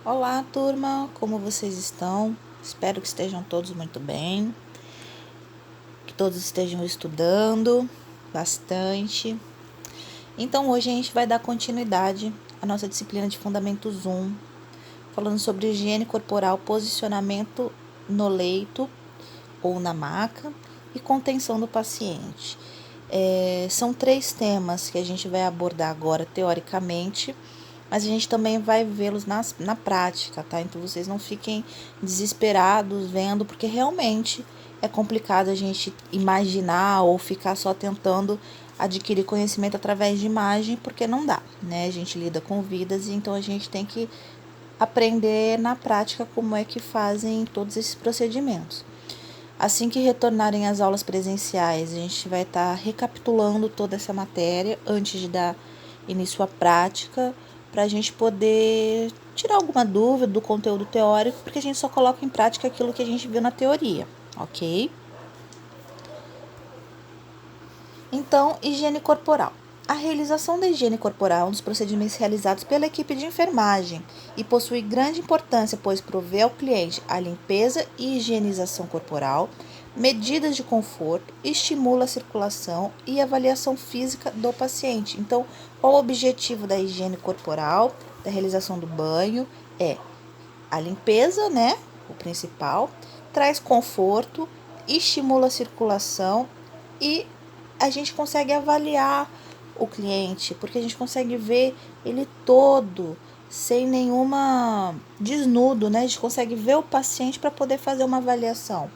Olá, turma, como vocês estão? Espero que estejam todos muito bem, que todos estejam estudando bastante. Então, hoje a gente vai dar continuidade à nossa disciplina de Fundamentos 1, falando sobre higiene corporal, posicionamento no leito ou na maca e contenção do paciente. São 3 temas que a gente vai abordar agora teoricamente, mas a gente também vai vê-los na prática, tá? Então vocês não fiquem desesperados vendo, porque realmente é complicado a gente imaginar ou ficar só tentando adquirir conhecimento através de imagem, porque não dá, né? A gente lida com vidas e então a gente tem que aprender na prática como é que fazem todos esses procedimentos. Assim que retornarem às aulas presenciais, a gente vai estar recapitulando toda essa matéria antes de dar início à prática, para a gente poder tirar alguma dúvida do conteúdo teórico, porque a gente só coloca em prática aquilo que a gente viu na teoria, ok? Então, higiene corporal. A realização da higiene corporal é um dos procedimentos realizados pela equipe de enfermagem e possui grande importância, pois provê ao cliente a limpeza e higienização corporal, medidas de conforto, estimula a circulação e avaliação física do paciente. Então, qual o objetivo da higiene corporal, da realização do banho? É a limpeza, né? O principal, traz conforto, estimula a circulação e a gente consegue avaliar o cliente, porque a gente consegue ver ele todo, sem nenhuma desnudo, né? A gente consegue ver o paciente para poder fazer uma avaliação.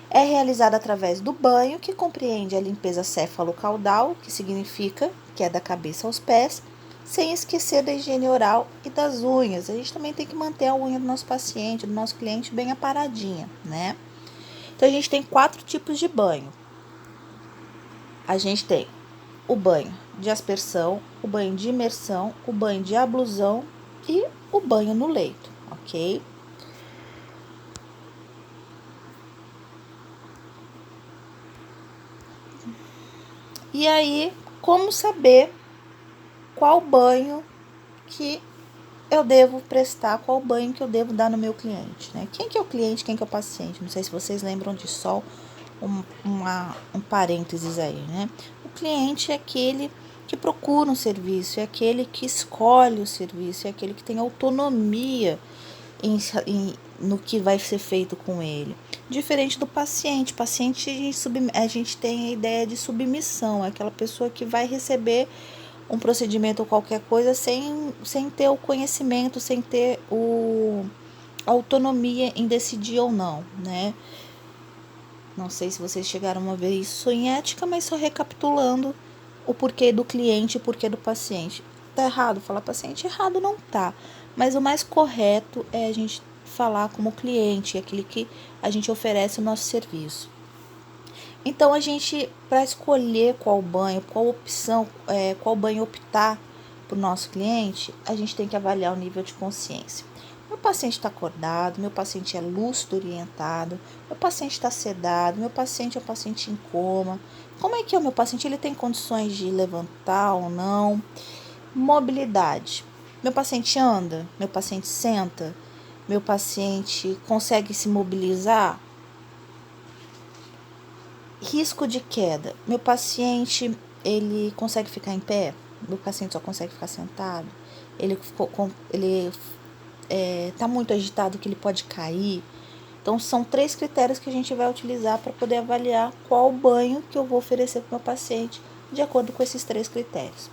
É realizada através do banho, que compreende a limpeza céfalo-caudal, que significa que é da cabeça aos pés, sem esquecer da higiene oral e das unhas. A gente também tem que manter a unha do nosso paciente, do nosso cliente, bem aparadinha, né? Então, a gente tem 4 tipos de banho. A gente tem o banho de aspersão, o banho de imersão, o banho de ablusão e o banho no leito, ok? E aí, como saber qual banho que eu devo prestar, qual banho que eu devo dar no meu cliente, né? Quem que é o cliente, quem que é o paciente? Não sei se vocês lembram disso, só um parênteses aí, né? O cliente é aquele que procura um serviço, é aquele que escolhe o serviço, é aquele que tem autonomia no que vai ser feito com ele. Diferente do paciente. Paciente, a gente tem a ideia de submissão, é aquela pessoa que vai receber um procedimento ou qualquer coisa sem ter o conhecimento, sem ter a autonomia em decidir ou não, né? Não sei se vocês chegaram a ver isso em ética, mas só recapitulando o porquê do cliente e o porquê do paciente. Tá errado falar paciente? Errado não tá, mas o mais correto é a gente falar como cliente, aquele que a gente oferece o nosso serviço. Então, a gente, para escolher qual banho, qual opção, qual banho optar para o nosso cliente, a gente tem que avaliar o nível de consciência. Meu paciente está acordado, meu paciente é lúcido, orientado, meu paciente está sedado, meu paciente é um paciente em coma. Como é que é o meu paciente? Ele tem condições de levantar ou não? Mobilidade. Meu paciente anda? Meu paciente senta? Meu paciente consegue se mobilizar? Risco de queda. Meu paciente, ele consegue ficar em pé? Meu paciente só consegue ficar sentado? Ele tá muito agitado que ele pode cair? Então, são 3 critérios que a gente vai utilizar para poder avaliar qual banho que eu vou oferecer para o meu paciente, de acordo com esses 3 critérios.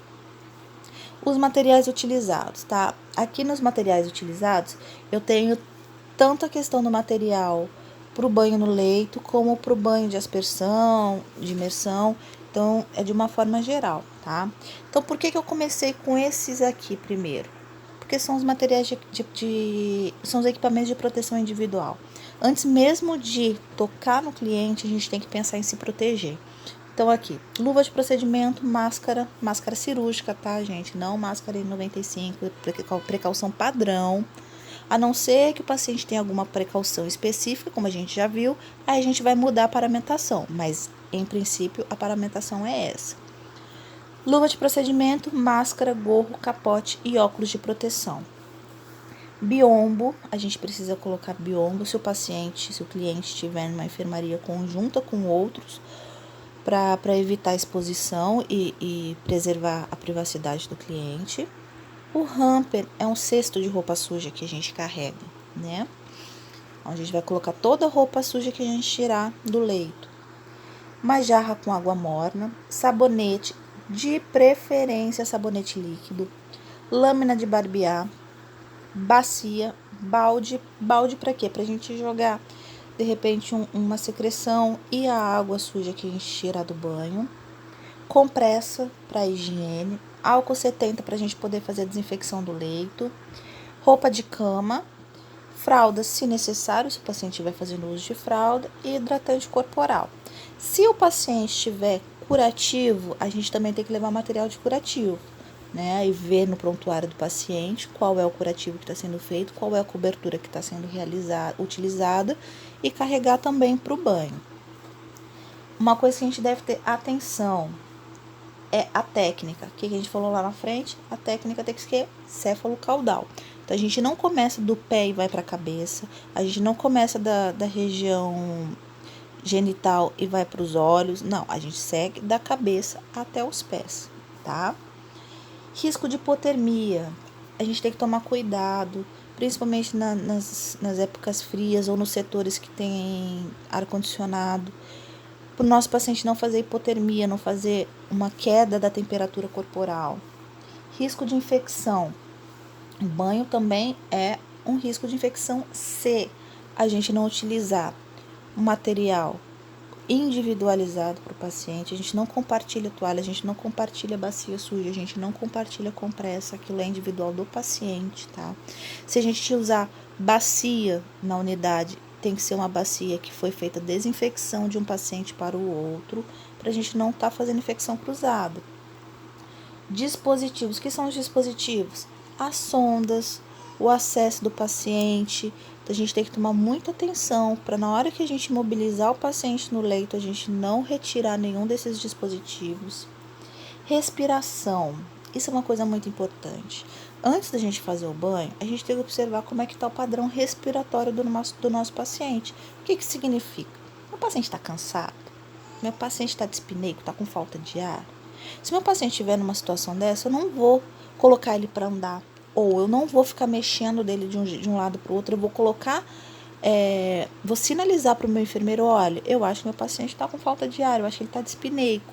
Os materiais utilizados, tá? Aqui nos materiais utilizados, eu tenho tanto a questão do material para o banho no leito, como para o banho de aspersão, de imersão. Então, é de uma forma geral, tá? Então, por que eu comecei com esses aqui primeiro? Porque são os materiais são os equipamentos de proteção individual. Antes mesmo de tocar no cliente, a gente tem que pensar em se proteger. Então, aqui, luva de procedimento, máscara cirúrgica, tá, gente? Não máscara N95, precaução padrão. A não ser que o paciente tenha alguma precaução específica, como a gente já viu, aí a gente vai mudar a paramentação, mas em princípio a paramentação é essa. Luva de procedimento, máscara, gorro, capote e óculos de proteção. Biombo, a gente precisa colocar biombo se o cliente estiver numa enfermaria conjunta com outros, para evitar exposição e preservar a privacidade do cliente. O hamper é um cesto de roupa suja que a gente carrega, né? Onde a gente vai colocar toda a roupa suja que a gente tirar do leito. Uma jarra com água morna, sabonete, de preferência sabonete líquido, lâmina de barbear, bacia, balde para quê? Pra gente jogar, de repente, uma secreção e a água suja que a gente tira do banho, compressa para higiene, álcool 70 para a gente poder fazer a desinfecção do leito, roupa de cama, fralda se necessário, se o paciente estiver fazendo uso de fralda, e hidratante corporal. Se o paciente estiver curativo, a gente também tem que levar material de curativo, né? E ver no prontuário do paciente qual é o curativo que está sendo feito, qual é a cobertura que está sendo utilizada, e carregar também para o banho. Uma coisa que a gente deve ter atenção é a técnica. O que a gente falou lá na frente? A técnica tem que ser céfalo-caudal. Então, a gente não começa do pé e vai para a cabeça. A gente não começa da região genital e vai para os olhos. Não, a gente segue da cabeça até os pés, tá? Risco de hipotermia. A gente tem que tomar cuidado, principalmente nas épocas frias ou nos setores que tem ar-condicionado, para o nosso paciente não fazer hipotermia, não fazer uma queda da temperatura corporal. Risco de infecção. O banho também é um risco de infecção se a gente não utilizar um material individualizado para o paciente, a gente não compartilha toalha, a gente não compartilha bacia suja, a gente não compartilha compressa, aquilo é individual do paciente, tá? Se a gente usar bacia na unidade, tem que ser uma bacia que foi feita desinfecção de um paciente para o outro, para a gente não estar fazendo infecção cruzada. Dispositivos, o que são os dispositivos? As sondas, o acesso do paciente. Então, a gente tem que tomar muita atenção para na hora que a gente mobilizar o paciente no leito, a gente não retirar nenhum desses dispositivos. Respiração, isso é uma coisa muito importante. Antes da gente fazer o banho, a gente tem que observar como é que está o padrão respiratório do nosso paciente. O que significa? Meu paciente está cansado? Meu paciente está dispneico, está com falta de ar? Se meu paciente estiver numa situação dessa, eu não vou colocar ele para andar. Ou eu não vou ficar mexendo dele de um lado para o outro. Eu vou colocar, vou sinalizar para o meu enfermeiro, olha, eu acho que meu paciente está com falta de ar, eu acho que ele está dispneico.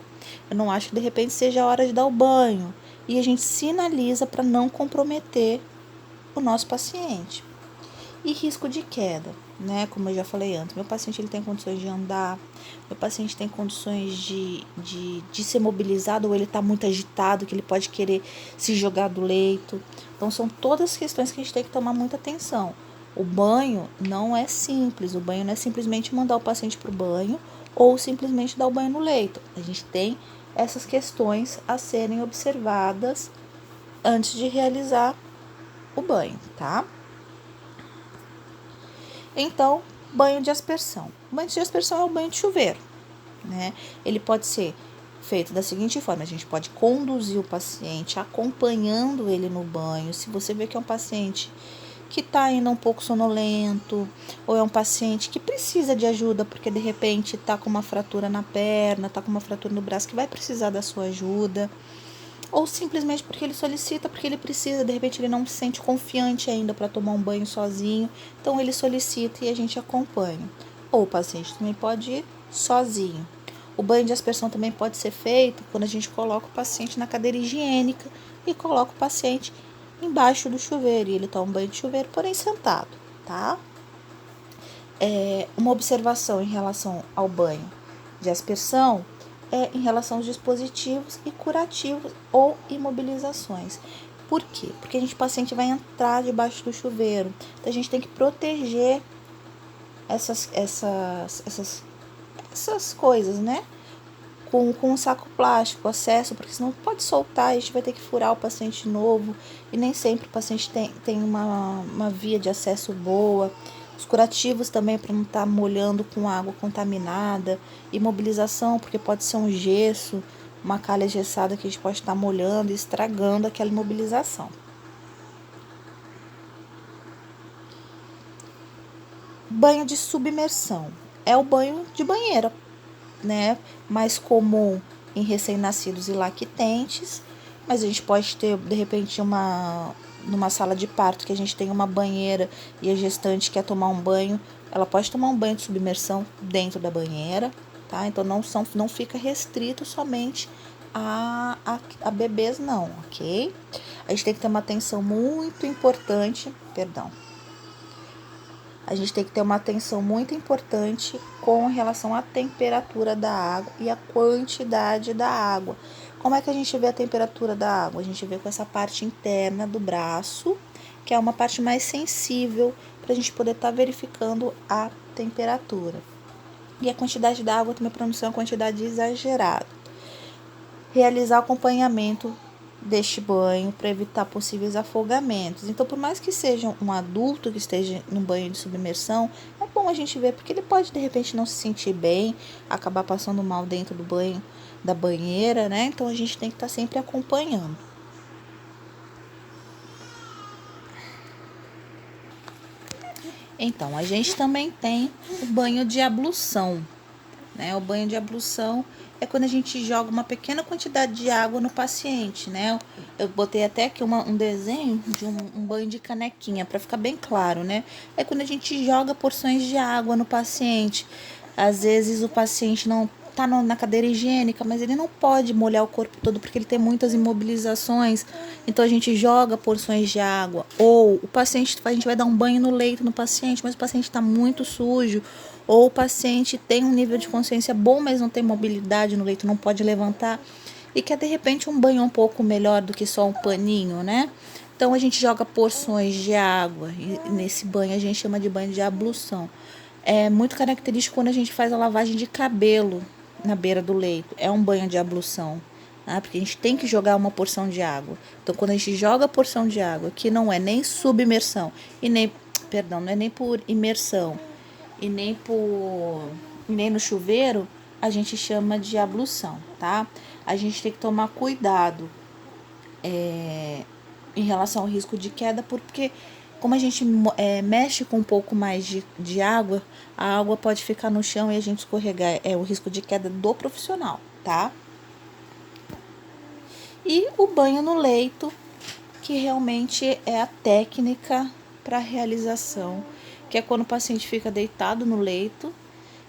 Eu não acho que de repente seja a hora de dar o banho. E a gente sinaliza para não comprometer o nosso paciente. E risco de queda, né? Como eu já falei antes, meu paciente ele tem condições de andar, meu paciente tem condições de ser mobilizado, ou ele está muito agitado, que ele pode querer se jogar do leito. Então, são todas as questões que a gente tem que tomar muita atenção. O banho não é simples, o banho não é simplesmente mandar o paciente para o banho ou simplesmente dar o banho no leito. A gente tem essas questões a serem observadas antes de realizar o banho, tá? Então, banho de aspersão. O banho de aspersão é o banho de chuveiro, né? Ele pode ser feito da seguinte forma: a gente pode conduzir o paciente acompanhando ele no banho. Se você vê que é um paciente que está ainda um pouco sonolento, ou é um paciente que precisa de ajuda porque de repente está com uma fratura na perna, está com uma fratura no braço, que vai precisar da sua ajuda, ou simplesmente porque ele solicita, porque ele precisa, de repente ele não se sente confiante ainda para tomar um banho sozinho, então ele solicita e a gente acompanha. Ou o paciente também pode ir sozinho. O banho de aspersão também pode ser feito quando a gente coloca o paciente na cadeira higiênica e coloca o paciente embaixo do chuveiro, e ele toma um banho de chuveiro, porém sentado, tá? Uma observação em relação ao banho de aspersão em relação aos dispositivos e curativos ou imobilizações. Por quê? Porque o paciente vai entrar debaixo do chuveiro. Então, a gente tem que proteger essas coisas, né? Com um saco plástico, acesso, porque senão pode soltar, a gente vai ter que furar o paciente de novo. E nem sempre o paciente tem uma via de acesso boa. Os curativos também, para não estar molhando com água contaminada. Imobilização, porque pode ser um gesso, uma calha engessada que a gente pode estar molhando e estragando aquela imobilização. Banho de submersão é o banho de banheira, né? Mais comum em recém-nascidos e lactentes, mas a gente pode ter, de repente, numa sala de parto que a gente tem uma banheira e a gestante quer tomar um banho, ela pode tomar um banho de submersão dentro da banheira, tá? Então não fica restrito somente a bebês, não, ok? A gente tem que ter uma atenção muito importante, perdão. A gente tem que ter uma atenção muito importante com relação à temperatura da água e a quantidade da água. Como é que a gente vê a temperatura da água? A gente vê com essa parte interna do braço, que é uma parte mais sensível para a gente poder estar verificando a temperatura. E a quantidade da água também para não ser uma quantidade exagerada. Realizar acompanhamento deste banho para evitar possíveis afogamentos. Então, por mais que seja um adulto que esteja no banho de submersão, é bom a gente ver, porque ele pode de repente não se sentir bem, acabar passando mal dentro do banho, da banheira, né? Então a gente tem que estar sempre acompanhando. Então, a gente também tem o banho de ablução, né? O banho de ablução é quando a gente joga uma pequena quantidade de água no paciente, né? Eu botei até aqui um desenho de um banho de canequinha, para ficar bem claro, né? É quando a gente joga porções de água no paciente. Às vezes o paciente não tá na cadeira higiênica, mas ele não pode molhar o corpo todo porque ele tem muitas imobilizações. Então a gente joga porções de água. Ou o paciente, a gente vai dar um banho no leito no paciente, mas o paciente está muito sujo. Ou o paciente tem um nível de consciência bom, mas não tem mobilidade no leito, não pode levantar. E quer de repente um banho um pouco melhor do que só um paninho, né? Então a gente joga porções de água. E nesse banho a gente chama de banho de ablução. É muito característico quando a gente faz a lavagem de cabelo na beira do leito. É um banho de ablução, tá? Porque a gente tem que jogar uma porção de água. Então, quando a gente joga a porção de água, que não é nem submersão, e nem, perdão, não é nem por imersão, e nem no chuveiro, a gente chama de ablução, tá? A gente tem que tomar cuidado em relação ao risco de queda, porque como a gente mexe com um pouco mais de água, a água pode ficar no chão e a gente escorregar. É o risco de queda do profissional, tá? E o banho no leito, que realmente é a técnica para realização, que é quando o paciente fica deitado no leito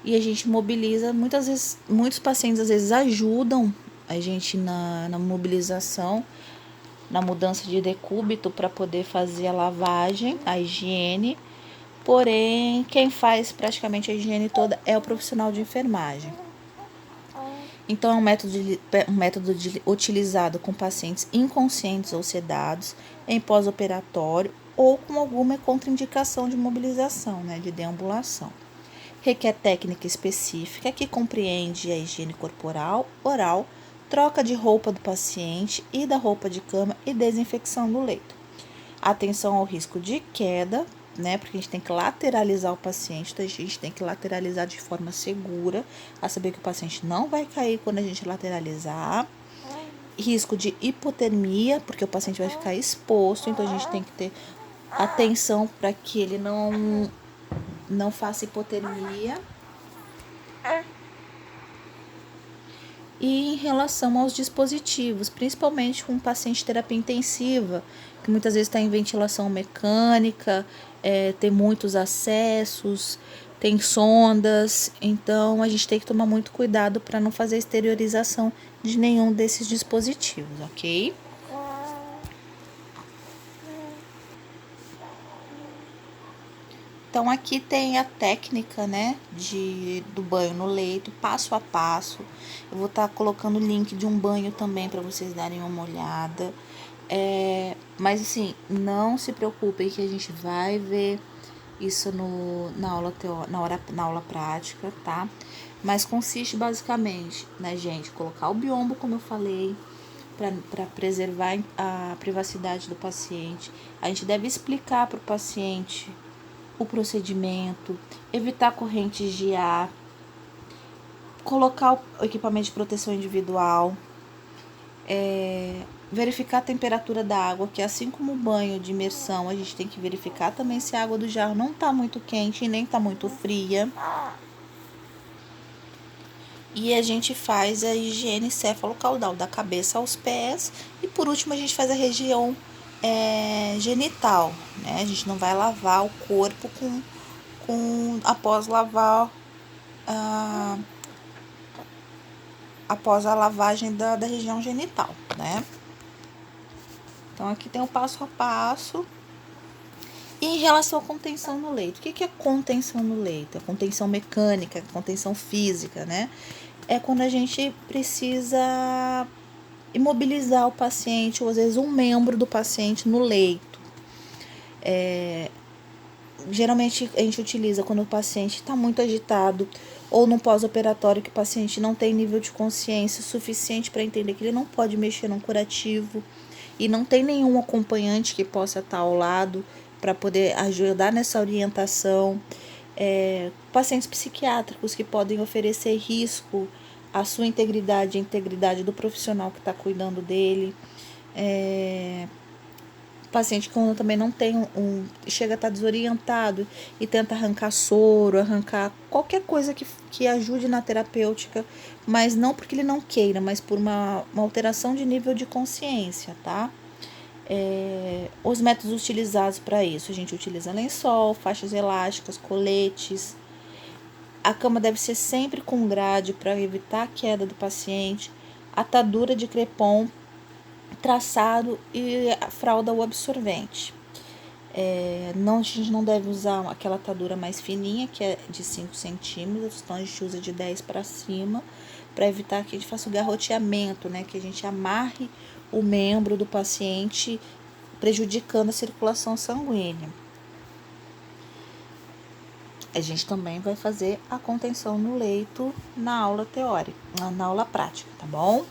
e a gente mobiliza. Muitas vezes, muitos pacientes às vezes ajudam a gente na mobilização, na mudança de decúbito para poder fazer a lavagem, a higiene. Porém, quem faz praticamente a higiene toda é o profissional de enfermagem. Então, é um método utilizado com pacientes inconscientes ou sedados, em pós-operatório ou com alguma contraindicação de mobilização, né, de deambulação. Requer técnica específica que compreende a higiene corporal, oral, troca de roupa do paciente e da roupa de cama e desinfecção do leito. Atenção ao risco de queda, né? Porque a gente tem que lateralizar o paciente, então a gente tem que lateralizar de forma segura, a saber que o paciente não vai cair quando a gente lateralizar. Risco de hipotermia, porque o paciente vai ficar exposto, então a gente tem que ter atenção para que ele não faça hipotermia. E em relação aos dispositivos, principalmente com paciente de terapia intensiva, que muitas vezes está em ventilação mecânica, tem muitos acessos, tem sondas, então a gente tem que tomar muito cuidado para não fazer exteriorização de nenhum desses dispositivos, ok? Então aqui tem a técnica, né, do banho no leito, passo a passo. Eu vou estar colocando o link de um banho também para vocês darem uma olhada. Mas assim, não se preocupem que a gente vai ver isso na aula prática, tá? Mas consiste basicamente, né, gente, colocar o biombo, como eu falei, para preservar a privacidade do paciente. A gente deve explicar para o paciente o procedimento, evitar correntes de ar, colocar o equipamento de proteção individual, verificar a temperatura da água, que assim como o banho de imersão, a gente tem que verificar também se a água do jarro não está muito quente e nem está muito fria. E a gente faz a higiene céfalo-caudal, da cabeça aos pés. E por último, a gente faz a região genital, né? A gente não vai lavar o corpo após lavar após a lavagem da região genital, né? Então, aqui tem o passo a passo. E em relação à contenção no leito, o que é contenção no leito? É contenção mecânica, contenção física, né? É quando a gente precisa imobilizar o paciente, ou às vezes um membro do paciente no leito. Geralmente a gente utiliza quando o paciente está muito agitado ou no pós-operatório que o paciente não tem nível de consciência suficiente para entender que ele não pode mexer num curativo e não tem nenhum acompanhante que possa estar ao lado para poder ajudar nessa orientação. Pacientes psiquiátricos que podem oferecer risco à sua integridade e à integridade do profissional que está cuidando dele. Paciente que também não tem chega a estar desorientado e tenta arrancar soro, arrancar qualquer coisa que ajude na terapêutica, mas não porque ele não queira, mas por uma alteração de nível de consciência, tá? Os métodos utilizados para isso, a gente utiliza lençol, faixas elásticas, coletes. A cama deve ser sempre com grade para evitar a queda do paciente, atadura de crepom, traçado e a fralda ou absorvente. A gente não deve usar aquela atadura mais fininha, que é de 5 centímetros, então a gente usa de 10 para cima, para evitar que a gente faça o garroteamento, né, que a gente amarre o membro do paciente, prejudicando a circulação sanguínea. A gente também vai fazer a contenção no leito na aula teórica, na aula prática, tá bom?